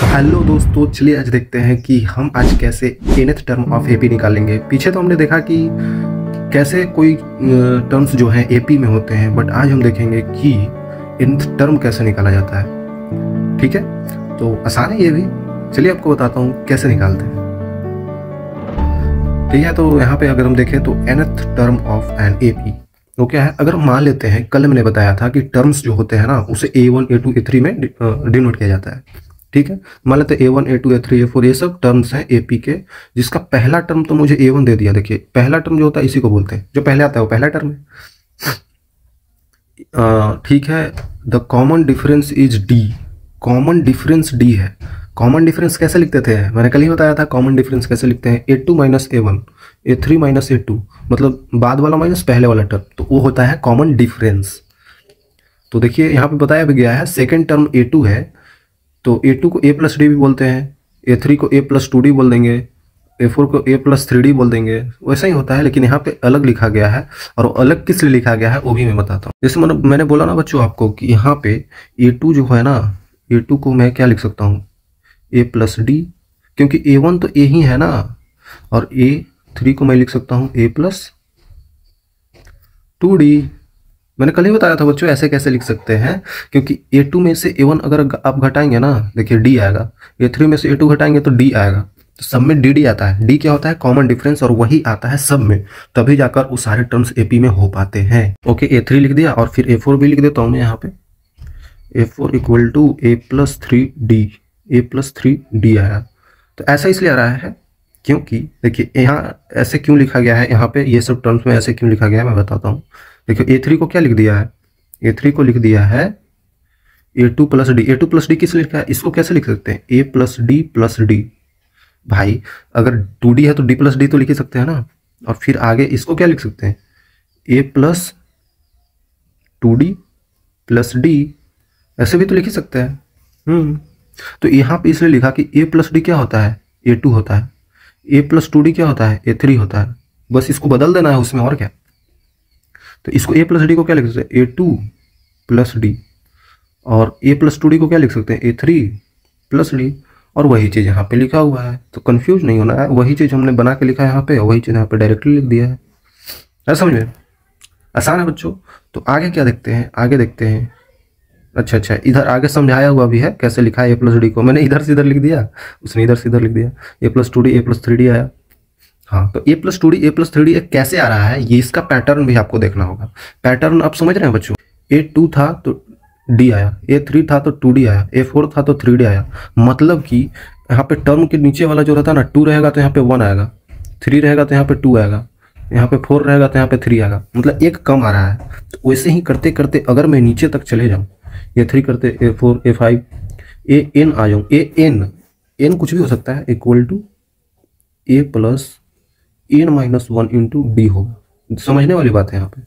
Hello दोस्तों, चलिए आज देखते हैं कि हम आज कैसे nth टर्म ऑफ एपी निकालेंगे। पीछे तो हमने देखा कि कैसे कोई टर्म्स जो हैं एपी में होते हैं, बट आज हम देखेंगे कि nth टर्म कैसे निकाला जाता है। ठीक है, तो आसान है ये भी। चलिए आपको बताता हूँ कैसे निकालते हैं। ठीक है, तो यहाँ पे अगर हम देखें तो nth term of an AP तो क्या है, अगर हम मान लेते हैं, कल मैंने बताया था कि टर्म्स जो होते हैं ना उसे A1 A2 A3 में डिनोट किया जाता है। ठीक है, मान लेते हैं A1 A2 A3 A4 ये सब टर्म्स हैं एपी के, जिसका पहला टर्म तो मुझे A1 दे दिया। देखिए पहला टर्म जो होता है इसी को बोलते हैं, जो पहले आता है वो पहला टर्म है। ठीक है, the common difference is D. Common difference D है। कॉमन डिफरेंस कैसे लिखते थे, मैंने कल ही बताया था कॉमन डिफरेंस कैसे लिखते हैं। A2 minus A1 A3 minus A2, मतलब बाद वाला माइनस पहले वाला टर्म, तो वो होता है कॉमन डिफरेंस। तो देखिए यहाँ पे बताया भी गया है, सेकेंड टर्म A2 है तो A2 को A प्लस डी भी बोलते हैं, A3 को A प्लस 2D बोल देंगे, A4 को A प्लस 3D बोल देंगे। वैसा ही होता है, लेकिन यहाँ पे अलग लिखा गया है, और अलग किस लिए लिखा गया है वो भी मैं बताता हूँ। जैसे मैंने बोला ना बच्चों आपको कि यहाँ पे A2 जो है ना, A2 को मैं क्या लिख सकता हूँ, A प्लस डी, क्योंकि A1 तो A ही है ना, और A3 को मैं लिख सकता हूँ A प्लस 2D। मैंने कल ही बताया था बच्चों ऐसे कैसे लिख सकते हैं, क्योंकि A2 में से A1 अगर आप घटाएंगे ना, देखिए D आएगा, A3 में से A2 घटाएंगे तो D आएगा, तो सब में DD आता है। D क्या होता है, कॉमन डिफरेंस, और वही आता है सब में, तभी जाकर वो सारे टर्म्स एपी में हो पाते हैं। ओके, A3 लिख दिया, और फिर A4 भी लिख देता हूँ मैं यहाँ पे। A4 equal to A plus 3D, A plus 3D आया। तो ऐसा इसलिए आ रहा है क्योंकि देखिए यहाँ ऐसे क्यों लिखा गया है, यहाँ पे ये सब टर्म्स में ऐसे क्यों लिखा गया है मैं बताता हूँ। देखिए A3 को क्या लिख दिया है, A3 को लिख दिया है A2 plus D. A2 plus D किस लिखा है, इसको कैसे लिख सकते हैं, A plus D plus D. भाई अगर 2D है तो D प्लस डी तो लिख ही सकते हैं ना, और फिर आगे इसको क्या लिख सकते हैं, A plus 2D plus D, ऐसे भी तो लिख ही सकते हैं। तो यहाँ पे इसलिए लिखा कि A प्लस डी क्या होता है, A2 होता है, A प्लस 2D क्या होता है, A3 होता है। बस इसको बदल देना है उसमें, और क्या। तो इसको A प्लस डी को क्या लिख सकते हैं, A2 प्लस डी, और A प्लस 2D को क्या लिख सकते हैं, A3 प्लस डी, और वही चीज़ यहाँ पे लिखा हुआ है। तो कंफ्यूज नहीं होना है, वही चीज़ हमने बना के लिखा है यहाँ पे, और वही चीज़ यहाँ पे डायरेक्टली लिख दिया है। ऐसा समझ में आसान है बच्चों। तो आगे क्या देखते हैं, आगे देखते हैं। अच्छा, इधर आगे समझाया हुआ भी है कैसे लिखा है A प्लस डी को। मैंने इधर से इधर लिख दिया, उसने इधर से इधर लिख दिया। A plus 2D A plus 3D आया। हाँ, तो A plus 2D A plus 3D कैसे आ रहा है, ये इसका पैटर्न भी आपको देखना होगा। पैटर्न आप समझ रहे हैं बच्चों, A2 था तो D आया, A3 था तो 2D आया, A4 था तो 3D आया। मतलब कि यहाँ पे टर्म के नीचे वाला जो रहता है ना, 2 रहेगा तो यहाँ पे 1 आएगा, 3 रहेगा तो यहाँ पे 2 आएगा, यहाँ पे 4 रहेगा तो यहाँ पे 3 आएगा, मतलब एक कम आ रहा है। तो वैसे ही करते करते अगर मैं नीचे तक चले जाऊँ, A3 करते A4 A5 AN आ जाऊँ, AN कुछ भी हो सकता है, equal to A plus N minus 1 into D होगा। समझने वाली बात है यहाँ पे,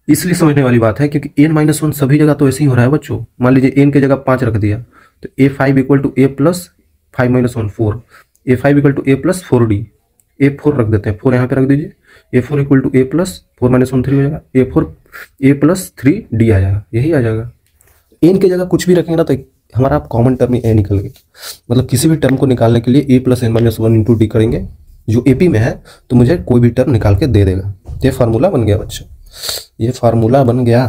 इसलिए समझने वाली बात है क्योंकि N माइनस 1 सभी जगह तो ऐसे ही हो रहा है बच्चों। मान लीजिए N की जगह 5 रख दिया तो A5 equal to A plus 5 minus 1 4, A5 equal to A plus 4D, A4 रख देते हैं, 4 यहाँ पे रख दीजिए, A4 equal to A plus 4 minus 1 3 हो जाएगा, A4 A प्लस 3D आ जाएगा, यही आ जाएगा। N की जगह कुछ भी रखेंगे ना तो हमारा कॉमन टर्म A निकल गया। मतलब किसी भी टर्म को निकालने के लिए A plus N minus 1 into D करेंगे, जो एपी में है, तो मुझे कोई भी टर्म निकाल के दे देगा। ये फार्मूला बन गया बच्चों, ये फार्मूला बन गया।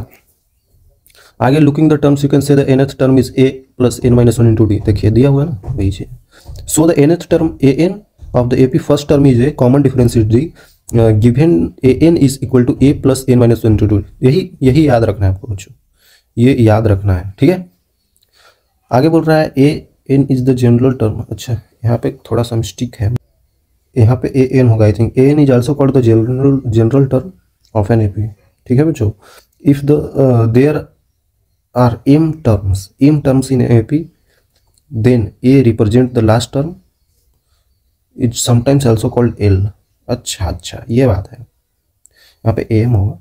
आगे looking the terms you can say the nth term is A plus N minus 1 into D. देखिए दिया हुआ है ना, वही चीज। So the nth term AN of the AP first term is A, common difference is D, given AN is equal to A plus N minus 1 into D. यही याद रखना है आपको बच्चों, ये याद रखना है, ठीक है। आगे बोल रहा है AN is the general term. अच्छा, यहाँ पे थोड़ा सा मिस्टेक है, यहाँ पे AN होगा, I think AN is also called the general term of an AP. ठीक है बच्चों, if the there are m terms in AP, then A represent the last term, it sometimes also called L। अच्छा, ये बात है, यहाँ पे AM होगा।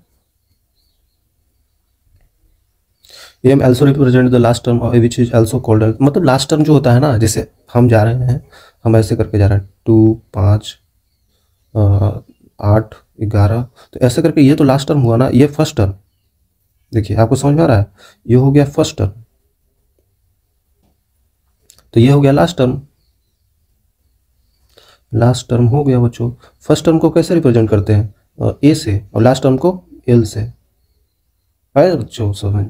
AM also represent the last term which is also called, मतलब लास्ट टर्म जो होता है ना, जैसे हम जा रहे हैं, हम ऐसे करके जा रहे हैं 2 5 8 11, तो ऐसे करके ये तो लास्ट टर्म हुआ ना, ये फर्स्ट टर्म। देखिए आपको समझ में आ रहा है, ये हो गया फर्स्ट टर्म, तो ये हो गया लास्ट टर्म। लास्ट टर्म हो गया बच्चों। फर्स्ट टर्म को कैसे रिप्रेजेंट करते हैं? ए से, और लास्ट टर्म को एल से। आया बच्चों समझ?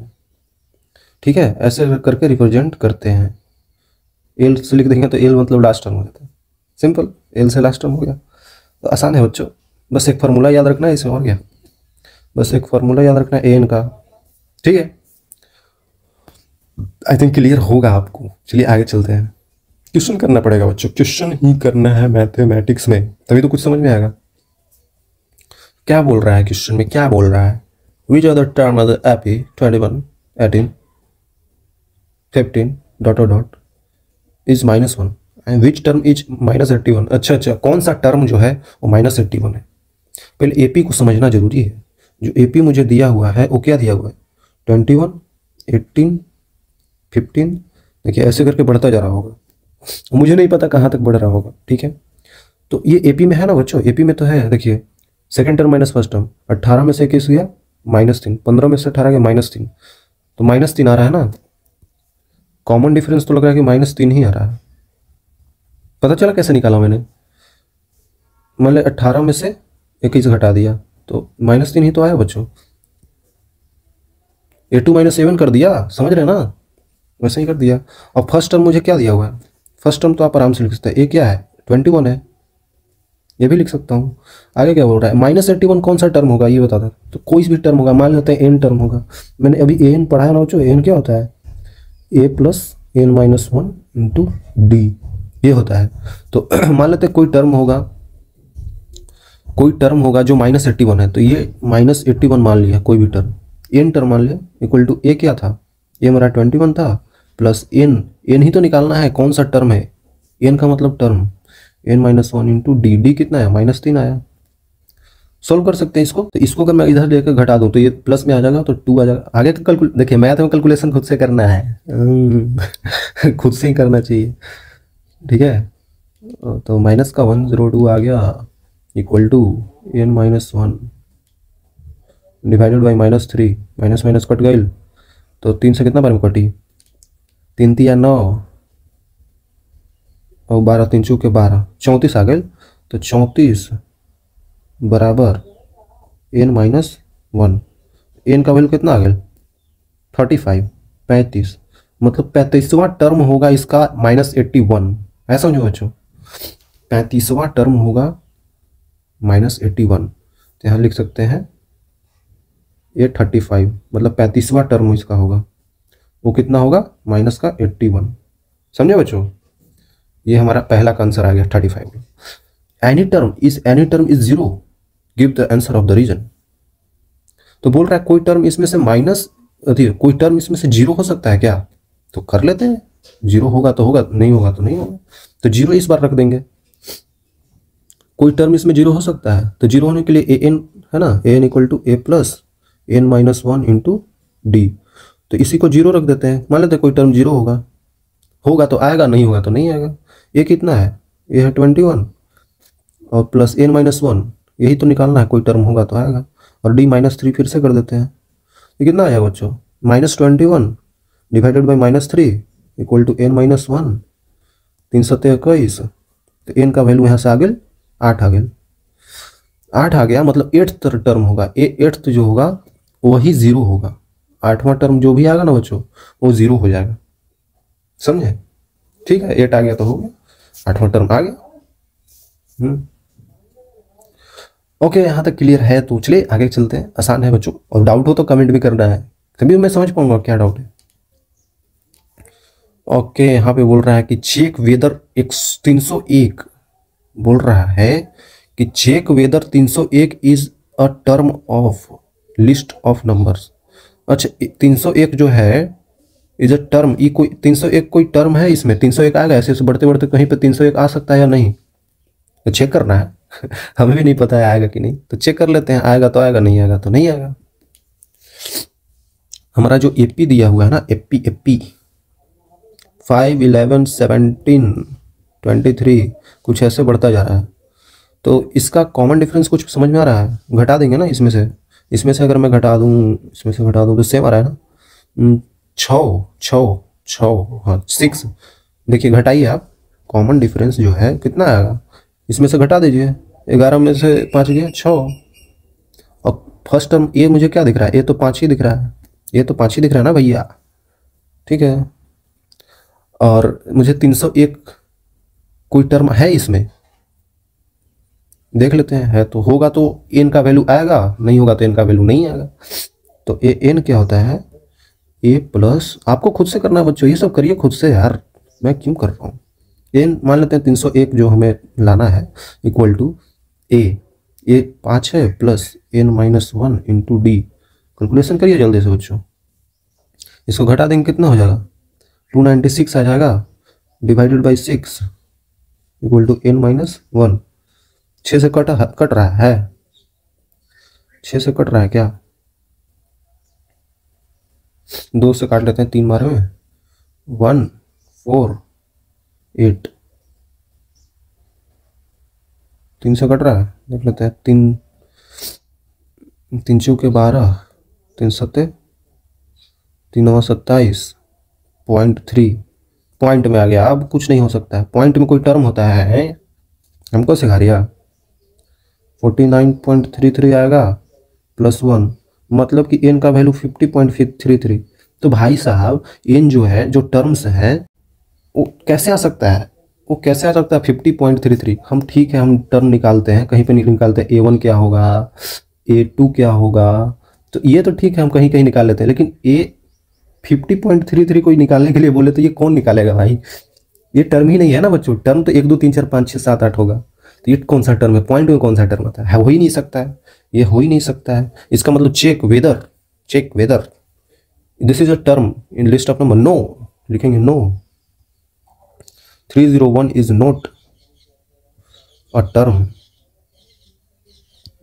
ठीक है, ऐसे करके रिप्रेजेंट करते हैं। एल से लिख देंगे तो एल मतलब लास्ट टर्म हो जाता है, सिंपल। एल से लास्ट टर्म हो गया, तो आसान है बच्चों। बस एक फार्मूला याद रखना है इसमें, और क्या, बस एक फार्मूला याद रखना है ए एन का। ठीक है, आई थिंक क्लियर होगा आपको। चलिए आगे चलते हैं। क्वेश्चन करना पड़ेगा बच्चों, क्वेश्चन ही करना है मैथमेटिक्स में, तभी तो कुछ समझ में आएगा। क्या बोल रहा है क्वेश्चन में, क्या बोल रहा है? Which other term of the AP 21 18 15 dot dot is -1 and which term is -81। अच्छा, कौन सा टर्म जो है वो -81 है? पहले एपी को समझना जरूरी है। जो एपी मुझे दिया हुआ है वो क्या दिया हुआ है? 21 18 15, देखिए ऐसे करके बढ़ता जा रहा होगा, मुझे नहीं पता कहाँ तक बढ़ रहा होगा। ठीक है, तो ये एपी में है ना बच्चों, एपी में तो है। देखिए second term minus first term, 18 में से 21 गया -3, 15 में से 18 गया -3, तो -3 आ रहा है ना। कॉमन डिफरेंस तो लग रहा है कि -3 ही आ रहा है। पता चला कैसे निकाला मैंने? मतलब 18 में से 21 घटा दिया तो -3 ही तो आया बच्चों। A2 -7 कर दिया, समझ रहे ना, वैसे ही कर दिया। और फर्स्ट टर्म मुझे क्या दिया हुआ है? फर्स्ट टर्म तो आप आराम से लिख सकते हैं, ए क्या है 21 है, ये भी लिख सकता हूँ। आगे क्या बोल रहा है? -81 कौन सा टर्म होगा ये बता दो। तो कोई भी टर्म होगा, मान लेते हैं एन टर्म होगा। मैंने अभी एन पढ़ाया ना बच्चों, एन क्या होता है? ए प्लस एन -1 इंटू डी, ये होता है। तो मान लेते हैं कोई टर्म होगा, कोई टर्म होगा जो -81 है, तो ये -81 मान लिया, कोई भी टर्म एन टर्म मान लिया, इक्वल टू ए क्या था? ये हमारा 21 था प्लस एन, एन ही तो निकालना है कौन सा टर्म है। एन का मतलब term, n -1 into D, D कितना है? -3 आया। सोल्व कर सकते हैं इसको। तो इसको अगर मैं इधर लेकर घटा दूं तो ये प्लस में आ जाएगा, तो 2 आ जाएगा। आगे का देखिए मैथ में कैलकुलेशन खुद से करना है खुद से ही करना चाहिए। ठीक है, तो -102 आ गया, equal to n -1 divided by -3, minus minus cut गई, तो 3 से कितना बार में कटी? 3 3 9 और 12 3 चौके 12, 34 आ गए। तो 34 बराबर n -1, n का वैल्यू कितना आ गया? 35, 35, मतलब 35वां टर्म होगा इसका -81। ऐसा समझो बच्चों, 35वां टर्म होगा -81। तो यहाँ लिख सकते हैं ये 35, मतलब 35वां टर्म इसका होगा, वो कितना होगा? माइनस का 81। समझे बच्चों? ये हमारा पहला का आंसर आ गया 35। Any term is 0, give the answer of the reason. तो बोल रहा है कोई टर्म इसमें से कोई टर्म इसमें से 0 हो सकता है क्या? तो कर लेते हैं, 0 होगा तो होगा, नहीं होगा तो नहीं होगा। तो 0 इस बार रख देंगे। कोई टर्म इसमें 0 हो सकता है, तो 0 होने के लिए an है ना, an equal to a plus n -1 into D. तो इसी को 0 रख देते हैं। मान लेते हैं कोई टर्म 0 होगा तो आएगा, नहीं होगा तो नहीं आएगा। ये कितना है? ये है 21 और प्लस n -1, यही तो निकालना है, कोई टर्म होगा तो आएगा। और d -3 फिर से कर देते हैं। ये कितना आया बच्चों? -21 divided by -3 equal to n -1, 3 7 21। तो n का वैल्यू यहाँ से आ गया 8 आ गया। 8 आ गया मतलब 8th टर्म होगा, 8th जो होगा वही 0 होगा। 8वां टर्म जो भी आएगा ना बच्चों वो 0 हो जाएगा, समझे? ठीक है, 8 आ गया तो हो गया, 8वां टर्म आ गया। ओके, यहाँ तक क्लियर है। तो चलिए आगे चलते हैं, आसान है बच्चों। और डाउट हो तो कमेंट भी करना है, तभी मैं समझ पाऊंगा क्या डाउट है। ओके, यहाँ पे बोल रहा है कि चेक वेदर 301 बोल रहा है कि check whether 301 is a term of list of numbers. अच्छा, 301 जो है इज अ टर्म, ये कोई 301 कोई टर्म है इसमें? 301 आएगा ऐसे ऐसे बढ़ते बढ़ते कहीं पे 301 आ सकता है या नहीं? तो चेक करना है हमें भी नहीं पता है आएगा कि नहीं, तो चेक कर लेते हैं। आएगा तो आएगा, नहीं आएगा तो नहीं आएगा। हमारा जो एपी दिया हुआ है ना, एपी 5 11 17 23 कुछ ऐसे बढ़ता जा रहा है। तो इसका कॉमन डिफरेंस कुछ समझ में आ रहा है? घटा देंगे ना इसमें से अगर मैं घटा दूं, इसमें से घटा दूं तो सेम आ रहा है ना। 6 6 6, हाँ 6 देखिए घटाइए आप, कॉमन डिफरेंस जो है कितना आएगा, इसमें से घटा दीजिए, 11 में से 5 गया 6। और फर्स्ट टर्म ये मुझे क्या दिख रहा है, ये तो 5 ही दिख रहा है, ये तो 5 ही दिख रहा है ना भैया, ठीक है। और मुझे 301 कोई टर्म है इसमें, देख लेते हैं, है तो होगा तो एन का वैल्यू आएगा, नहीं होगा तो एन का वैल्यू नहीं आएगा। तो ए एन क्या होता है, ए प्लस, आपको खुद से करना है बच्चों, ये सब करिए खुद से यार, मैं क्यों कर रहा हूँ। एन मान लेते हैं 301 जो हमें लाना है, इक्वल टू ए 5 है plus n-1 into D. Calculation करिए जल्दी से बच्चों, इसको घटा देंगे कितना हो जाएगा, 296 आ जाएगा, divided by 6 equal to n-1। 6 से कट रहा है, 6 से कट रहा है क्या, 2 से काट लेते हैं 3 बार में, 1 4 8, 3 से कट रहा है, देख लेते हैं, 3 चौके 12, 3 सत्ते 3×9 = 27.3, पॉइंट में आ गया। अब कुछ नहीं हो सकता है, पॉइंट में कोई टर्म होता है, हमको सिखा रिया। 49.33 आएगा प्लस 1, मतलब कि एन का वैल्यू 50.33। तो भाई साहब एन जो है, जो टर्म्स है वो कैसे आ सकता है, वो कैसे आ सकता है 50.33। हम ठीक है, हम टर्म निकालते हैं, कहीं पे निकालते हैं, A1 क्या होगा, A2 क्या होगा, तो ये तो ठीक है हम कहीं कहीं निकाल लेते हैं, लेकिन ए 50.33 कोई निकालने के लिए बोले तो ये कौन निकालेगा भाई, ये टर्म ही नहीं है ना बच्चों। टर्म तो 1 2 3 4 5 6 7 8 होगा, तो ये कौन सा टर्म है, पॉइंट में कौन सा टर्म आता है, हो ही नहीं सकता है, ये हो ही नहीं सकता है। इसका मतलब check whether this is a term in list of number, no लिखेंगे, no 301 is not a term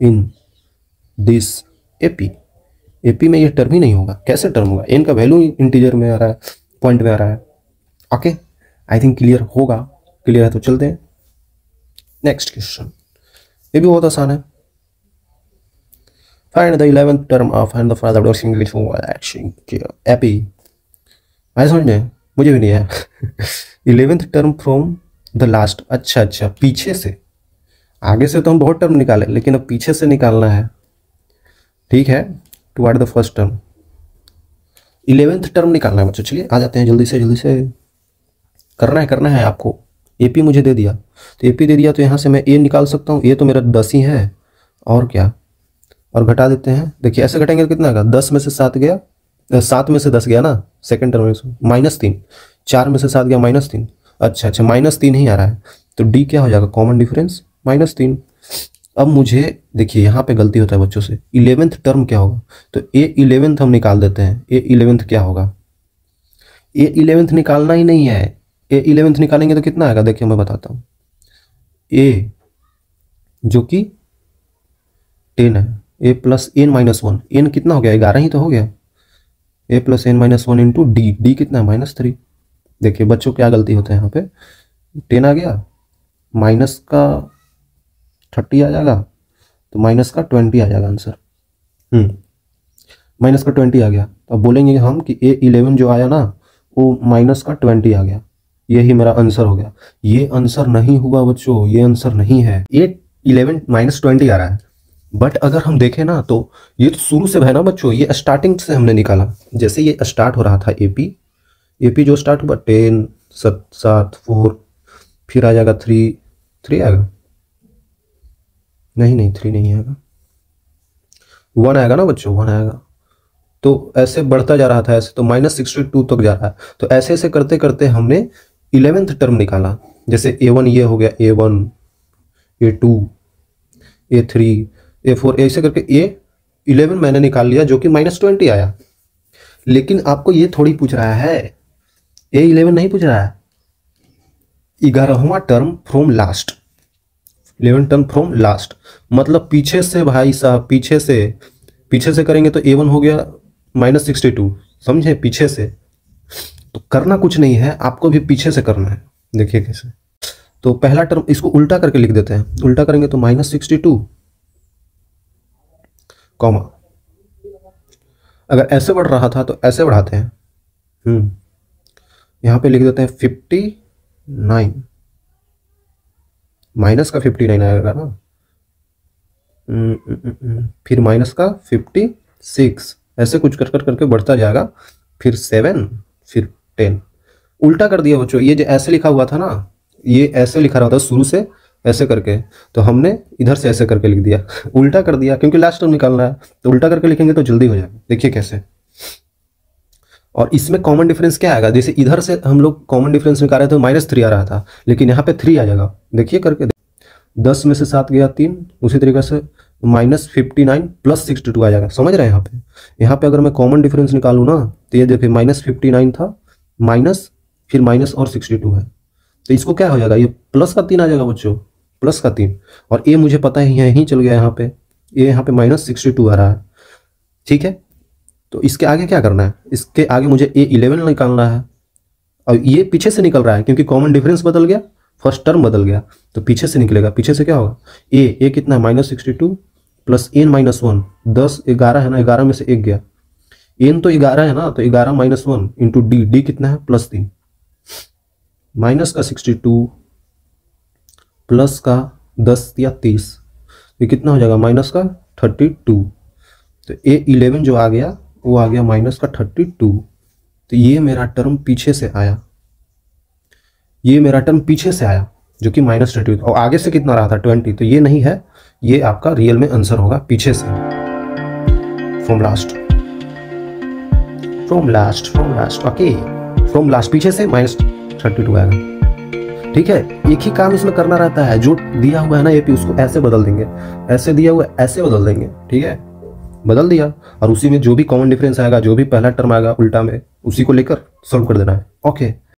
in this AP में ये टर्म ही नहीं होगा, कैसे टर्म होगा, एन का वैल्यू इंटीजर में आ रहा है, पॉइंट में आ रहा है। ओके, आई थिंक क्लियर होगा, क्लियर है तो चलते हैं नेक्स्ट क्वेश्चन, ये भी बहुत आसान है। Find the 11th term of and the father of English action AP, भाई समझे, मुझे भी नहीं है 11th term from the last, अच्छा पीछे से, आगे से तो हम बहुत टर्म निकाले, लेकिन अब पीछे से निकालना है, ठीक है, toward the first term 11th term निकालना है बच्चों। चलिए आ जाते हैं, जल्दी से करना है आपको। एपी मुझे दे दिया, तो एपी दे दिया तो यहाँ से मैं ए निकाल सकता हूँ, ए तो मेरा 10 ही है, और क्या, और घटा देते हैं। देखिए ऐसे घटाएंगे तो कितना आएगा, 10 में से 7 गया, 7 में से 10 गया ना, सेकंड टर्म में -3, 4 में से 7 गया -3, अच्छा -3 ही आ रहा है, तो डी क्या हो जाएगा, कॉमन डिफरेंस -3। अब मुझे देखिए यहाँ पे गलती होता है बच्चों से, 11th टर्म क्या होगा, तो ए 11th हम निकाल देते हैं, ए 11th क्या होगा, ए 11th निकालना ही नहीं है, ए 11th निकालेंगे तो कितना आएगा, देखिए मैं बताता हूँ, ए जो कि 10 है, ए प्लस n-1, एन कितना हो गया, 11 ही तो हो गया, ए प्लस n-1 इंटू डी कितना है, -3। देखिए बच्चों क्या गलती होता है यहाँ पे, 10 आ गया, माइनस का 30 आ जाएगा, तो माइनस का 20 आ जाएगा आंसर, माइनस का 20 आ गया, तो अब बोलेंगे हम कि ए 11 जो आया ना वो माइनस का 20 आ गया, यही मेरा आंसर हो गया। ये आंसर नहीं हुआ बच्चों, ये आंसर नहीं है, ए 11 -20 आ रहा है, बट अगर हम देखें ना तो ये तो शुरू से है ना बच्चों, ये स्टार्टिंग से हमने निकाला, जैसे ये स्टार्ट हो रहा था एपी जो स्टार्ट हुआ 10 7 4, फिर आ जाएगा 3 आएगा, नहीं 3 नहीं आएगा, 1 आएगा ना बच्चों, 1 आएगा, तो ऐसे बढ़ता जा रहा था, ऐसे तो -62 तक जा रहा है, तो ऐसे ऐसे करते करते हमने 11th टर्म निकाला, जैसे A1 ये हो गया, A1 A2 A3 A4, ऐसे करके A11 मैंने निकाल लिया, जो कि -20 आया। लेकिन आपको ये थोड़ी पूछ रहा है, A11 नहीं पूछ रहा है, 11वां term from last, 11th term from last, मतलब पीछे से भाई साहब, पीछे से करेंगे तो A1 हो गया -62, समझे, पीछे से, तो करना कुछ नहीं है, आपको भी पीछे से करना है। देखिए कैसे, तो पहला टर्म इसको उल्टा करके लिख देते हैं, उल्टा करेंगे तो -62 कॉमा, अगर ऐसे बढ़ रहा था तो ऐसे बढ़ाते हैं, यहाँ पे लिख देते हैं 9 माइनस का 59 आएगा ना, फिर माइनस का 56, ऐसे कुछ कर कर करके बढ़ता जाएगा, फिर 7, फिर 10। उल्टा कर दिया बच्चों, ये जो ऐसे लिखा हुआ था ना, ये ऐसे लिखा रहा था शुरू से ऐसे करके, तो हमने इधर से ऐसे करके लिख दिया उल्टा कर दिया, क्योंकि लास्ट टर्म निकालना है, तो उल्टा करके लिखेंगे तो जल्दी हो जाएगा। देखिए कैसे। और इसमें कॉमन डिफरेंस क्या आएगा, जैसे इधर से हम लोग कॉमन डिफरेंस निकाल रहे थे तो -3 आ रहा था, लेकिन यहाँ पे 3 आ जाएगा। देखिए करके, 10 में से 7 गया 3, उसी तरीके से -59 + 62 आ जाएगा। समझ रहे हैं यहाँ पे अगर मैं कॉमन डिफरेंस निकालूँ ना, तो ये देखिए -59 था, माइनस, फिर माइनस और 62 है, तो इसको क्या हो जाएगा, ये +3 आ जाएगा बच्चों, +3। और ये मुझे पता है यहीं चल गया, यहाँ पे ये यहाँ पे -62 आ रहा है। ठीक है, तो इसके आगे क्या करना है, इसके आगे मुझे A11 निकालना है, और ये पीछे से निकल रहा है क्योंकि कॉमन डिफरेंस बदल गया, फर्स्ट टर्म बदल गया, तो पीछे से निकलेगा। पीछे से क्या होगा, ए कितना है, -62 + n-1, 10 11 है ना, 11 में से 1 गया, n तो 11 है ना, तो 11 - 1 इंटू डी कितना है, +3, माइनस का 62 प्लस का 10 या 30, ये कितना हो जाएगा, माइनस का 32। तो A11 जो आ गया वो आ गया माइनस का 32। तो ये मेरा टर्म पीछे से आया, ये मेरा टर्म पीछे से आया जो कि -32, और आगे से कितना रहा था 20, तो ये नहीं है, ये आपका रियल में आंसर होगा पीछे से, from last okay, from last पीछे से -32 आएगा। ठीक है, एक ही काम इसमें करना रहता है, जो दिया हुआ है ना AP उसको ऐसे बदल देंगे, ऐसे दिया हुआ ऐसे बदल देंगे। ठीक है, बदल दिया, और उसी में जो भी कॉमन डिफरेंस आएगा, जो भी पहला टर्म आएगा उल्टा में, उसी को लेकर सॉल्व कर देना है। ओके।